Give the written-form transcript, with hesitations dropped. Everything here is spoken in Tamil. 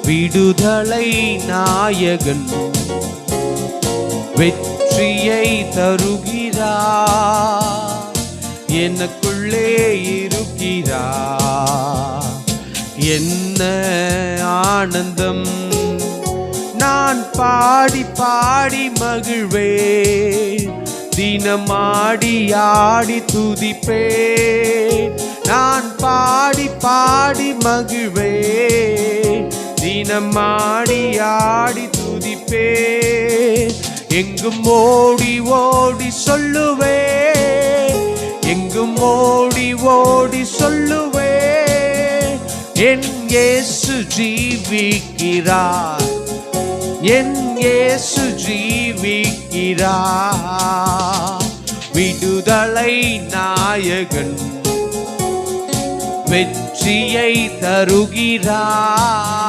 விடுதலை நாயகன் வெற்றியை தருகிறார். எனக்குள்ளே இருக்கிறார். என்ன ஆனந்தம்! நான் பாடி பாடி மகிழ்வேன். தினம் ஆடி ஆடி துதிப்பேன். நான் பாடி பாடி மகிழ்வேன். தினம் ஆடி ஆடி துதிப்பேன். எங்கும் ஓடி ஓடி சொல்லுவேன். எங்கும் ஓடி ஓடி சொல்லுவேன். என் இயேசு ஜீவிக்கிறார். என் இயேசு ஜீவிக்கிறார். விடுதலை நாயகன் வெற்றியை தருகிறார்.